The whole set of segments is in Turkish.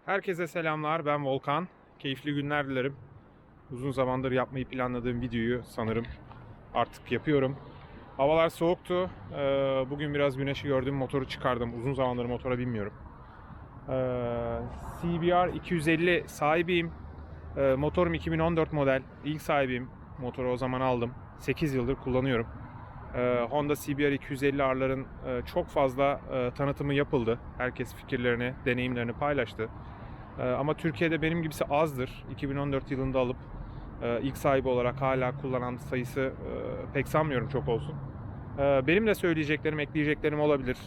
Herkese selamlar, ben Volkan. Keyifli günler dilerim. Uzun zamandır yapmayı planladığım videoyu sanırım artık yapıyorum. Havalar soğuktu. Bugün biraz güneşi gördüm, motoru çıkardım. Uzun zamandır motora binmiyorum. CBR 250 sahibiyim. Motorum 2014 model. İlk sahibiyim. Motoru o zaman aldım. 8 yıldır kullanıyorum. Honda CBR 250R'ların çok fazla tanıtımı yapıldı. Herkes fikirlerini, deneyimlerini paylaştı. Ama Türkiye'de benim gibisi azdır. 2014 yılında alıp ilk sahibi olarak hala kullanan sayısı pek sanmıyorum çok olsun. Benim de söyleyeceklerim, ekleyeceklerim olabilir.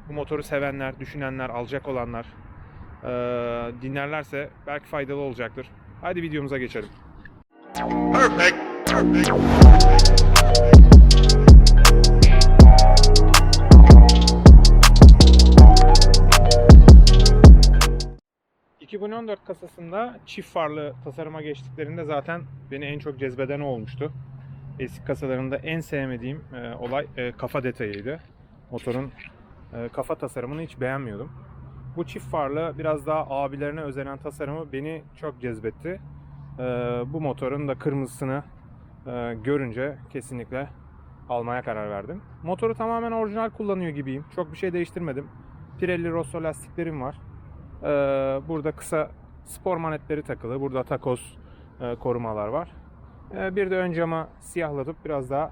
Bu motoru sevenler, düşünenler, alacak olanlar dinlerlerse belki faydalı olacaktır. Hadi videomuza geçelim. Perfect. Perfect. 2014 kasasında çift farlı tasarıma geçtiklerinde zaten beni en çok cezbeden o olmuştu. Eski kasalarında en sevmediğim olay kafa detayıydı. Motorun kafa tasarımını hiç beğenmiyordum. Bu çift farlı biraz daha abilerine özenen tasarımı beni çok cezbetti. Bu motorun da kırmızısını görünce kesinlikle almaya karar verdim. Motoru tamamen orijinal kullanıyor gibiyim. Çok bir şey değiştirmedim. Pirelli Rosso lastiklerim var. Burada kısa spor manetleri takılı. Burada takoz korumalar var. Bir de ön cama siyahlatıp biraz daha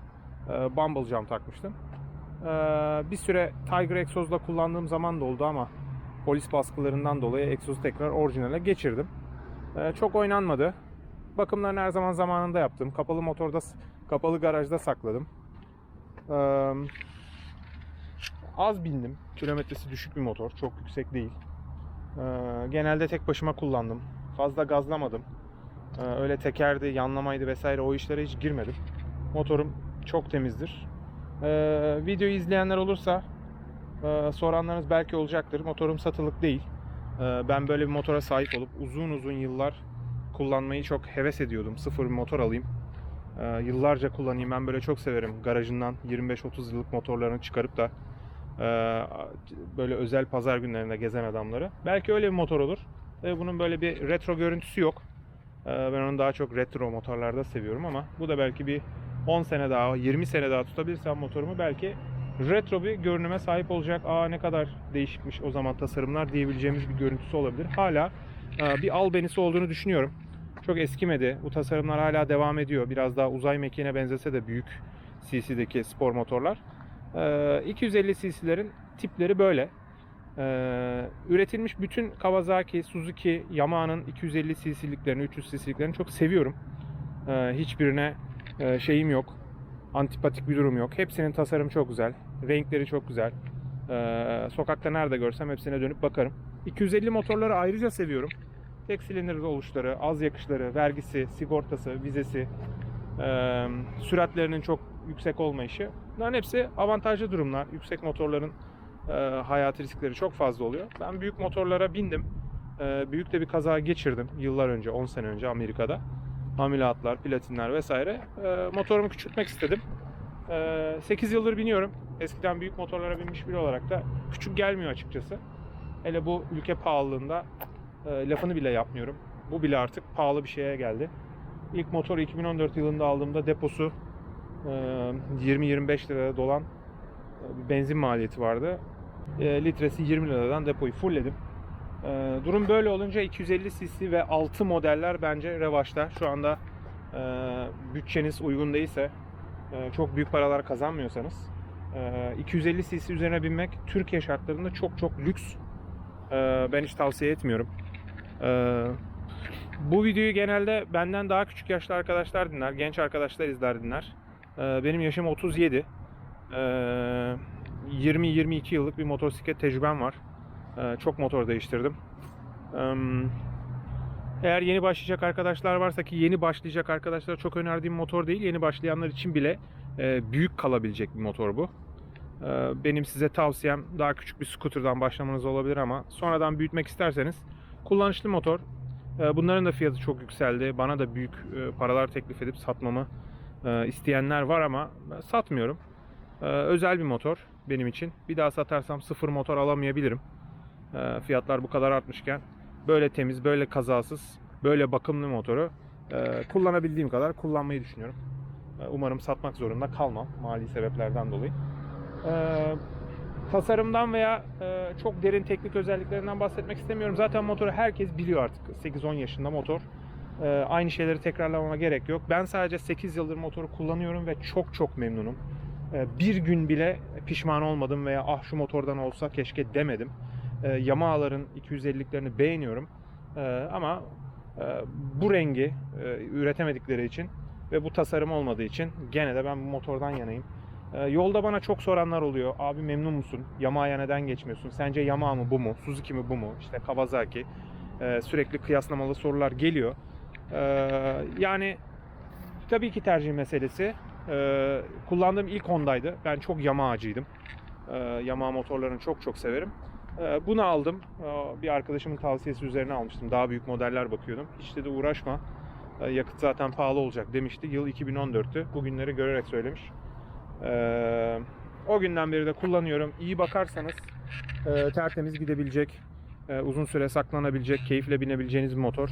Bumble cam takmıştım. Bir süre Tiger egzozla kullandığım zaman da oldu ama polis baskılarından dolayı egzozu tekrar orijinale geçirdim. Çok oynanmadı. Bakımlarını her zaman zamanında yaptım. Kapalı motorda, kapalı garajda sakladım. Az bindim. Kilometresi düşük bir motor. Çok yüksek değil. Genelde tek başıma kullandım. Fazla gazlamadım. Öyle tekerdi, yanlamaydı vesaire o işlere hiç girmedim. Motorum çok temizdir. Videoyu izleyenler olursa soranlarınız belki olacaktır. Motorum satılık değil. Ben böyle bir motora sahip olup uzun uzun yıllar kullanmayı çok heves ediyordum. Sıfır bir motor alayım. Yıllarca kullanayım. Ben böyle çok severim. Garajından 25-30 yıllık motorlarını çıkarıp da böyle özel pazar günlerinde gezen adamları. Belki öyle bir motor olur. Bunun böyle bir retro görüntüsü yok. Ben onu daha çok retro motorlarda seviyorum ama bu da belki bir 10 sene daha, 20 sene daha tutabilirsem motorumu belki retro bir görünüme sahip olacak. Ne kadar değişikmiş o zaman tasarımlar diyebileceğimiz bir görüntüsü olabilir. Hala bir albenisi olduğunu düşünüyorum. Çok eskimedi. Bu tasarımlar hala devam ediyor. Biraz daha uzay mekiğine benzese de büyük cc'deki spor motorlar. 250 cc'lerin tipleri böyle. Üretilmiş bütün Kawasaki, Suzuki, Yamaha'nın 250 cc'liklerini, 300 cc'liklerini çok seviyorum. Hiçbirine şeyim yok. Antipatik bir durum yok. Hepsinin tasarımı çok güzel. Renkleri çok güzel. Sokakta nerede görsem hepsine dönüp bakarım. 250 motorları ayrıca seviyorum. Tek silindir oluşları, az yakışları, vergisi, sigortası, vizesi, süratlerinin çok yüksek olmayışı. Bunların hepsi avantajlı durumlar. Yüksek motorların hayati riskleri çok fazla oluyor. Ben büyük motorlara bindim. Büyük de bir kaza geçirdim yıllar önce, 10 sene önce Amerika'da. Ameliyatlar, platinler vesaire. Motorumu küçültmek istedim. 8 yıldır biniyorum. Eskiden büyük motorlara binmiş biri olarak da küçük gelmiyor açıkçası. Hele bu ülke pahalılığında lafını bile yapmıyorum. Bu bile artık pahalı bir şeye geldi. İlk motoru 2014 yılında aldığımda deposu 20-25 liraya dolan bir benzin maliyeti vardı. Litresi 20 liradan depoyu fullledim. Durum böyle olunca 250 cc ve altı modeller bence revaçta. Şu anda bütçeniz uygun değilse, çok büyük paralar kazanmıyorsanız 250 cc üzerine binmek Türkiye şartlarında çok çok lüks. Ben hiç tavsiye etmiyorum. Bu videoyu genelde benden daha küçük yaşlı arkadaşlar dinler, genç arkadaşlar izler dinler. Benim yaşım 37. 20-22 yıllık bir motosiklet tecrübem var. Çok motor değiştirdim. Eğer yeni başlayacak arkadaşlar varsa, ki yeni başlayacak arkadaşlara çok önerdiğim motor değil, yeni başlayanlar için bile büyük kalabilecek bir motor bu. Benim size tavsiyem daha küçük bir scooter'dan başlamanız olabilir ama sonradan büyütmek isterseniz kullanışlı motor. Bunların da fiyatı çok yükseldi. Bana da büyük paralar teklif edip satmamı isteyenler var ama ben satmıyorum. Özel bir motor benim için. Bir daha satarsam sıfır motor alamayabilirim. Fiyatlar bu kadar artmışken böyle temiz, böyle kazasız, böyle bakımlı motoru kullanabildiğim kadar kullanmayı düşünüyorum. Umarım satmak zorunda kalmam mali sebeplerden dolayı. Tasarımdan veya çok derin teknik özelliklerinden bahsetmek istemiyorum. Zaten motoru herkes biliyor artık. 8-10 yaşında motor. Aynı şeyleri tekrarlamama gerek yok. Ben sadece 8 yıldır motoru kullanıyorum ve çok memnunum. Bir gün bile pişman olmadım veya ah şu motordan olsa keşke demedim. Yamaha'ların 250'liklerini beğeniyorum. Ama bu rengi üretemedikleri için ve bu tasarım olmadığı için gene de ben bu motordan yanayım. Yolda bana çok soranlar oluyor. Abi memnun musun? Yamaha'ya neden geçmiyorsun? Sence Yamaha mı bu mu? Suzuki mi bu mu? İşte Kawasaki. Sürekli kıyaslamalı sorular geliyor. Yani tabii ki tercih meselesi. Kullandığım ilk Honda'ydı. Ben çok Yamaha'cıydım. Yamaha motorlarını çok severim. Bunu aldım. Bir arkadaşımın tavsiyesi üzerine almıştım. Daha büyük modeller bakıyordum. Hiç dedi uğraşma. Yakıt zaten pahalı olacak demişti. Yıl 2014'tü. Bugünleri görerek söylemiş. O günden beri de kullanıyorum. İyi bakarsanız tertemiz gidebilecek, uzun süre saklanabilecek, keyifle binebileceğiniz bir motor.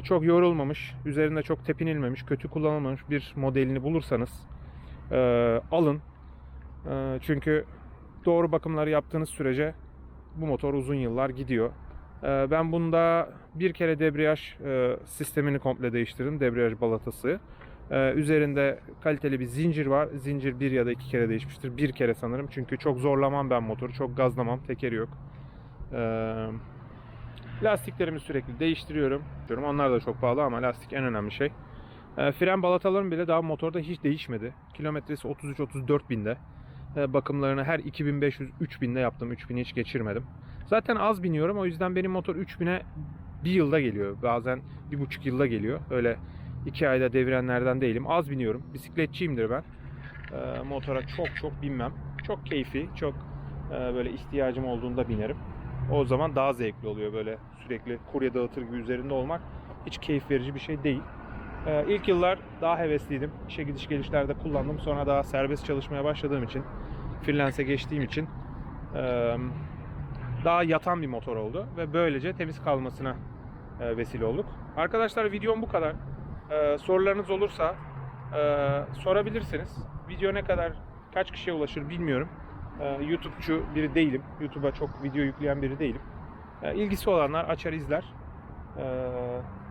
Çok yorulmamış, üzerinde çok tepinilmemiş, kötü kullanılmamış bir modelini bulursanız alın. Çünkü doğru bakımları yaptığınız sürece bu motor uzun yıllar gidiyor. Ben bunda bir kere debriyaj sistemini komple değiştirdim. Debriyaj balatası. Üzerinde kaliteli bir zincir var. Zincir bir ya da iki kere değişmiştir. Bir kere sanırım. Çünkü çok zorlamam ben motoru. Çok gazlamam. Tekeri yok. Lastiklerimi sürekli değiştiriyorum. Onlar da çok pahalı ama lastik en önemli şey. Fren balatalarım bile daha motorda hiç değişmedi. Kilometresi 33-34 binde. Bakımlarını her 2500-3000'de yaptım. 3000'i hiç geçirmedim. Zaten az biniyorum. O yüzden benim motor 3000'e bir yılda geliyor. Bazen 1,5 yılda geliyor. Öyle 2 ayda devirenlerden değilim. Az biniyorum. Bisikletçiyimdir ben. Motora çok binmem. Çok keyfi, çok böyle ihtiyacım olduğunda binerim. O zaman daha zevkli oluyor böyle sürekli kurye dağıtır gibi üzerinde olmak. Hiç keyif verici bir şey değil. İlk yıllar daha hevesliydim. İşe gidiş gelişlerde kullandım. Sonra daha serbest çalışmaya başladığım için, freelance'e geçtiğim için daha yatan bir motor oldu. Ve böylece temiz kalmasına vesile olduk. Arkadaşlar videom bu kadar. Sorularınız olursa sorabilirsiniz. Video ne kadar, kaç kişiye ulaşır bilmiyorum. YouTube'cu biri değilim. YouTube'a çok video yükleyen biri değilim. İlgisi olanlar açar izler.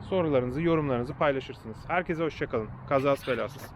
Sorularınızı, yorumlarınızı paylaşırsınız. Herkese hoşça kalın. Kazasız belasız.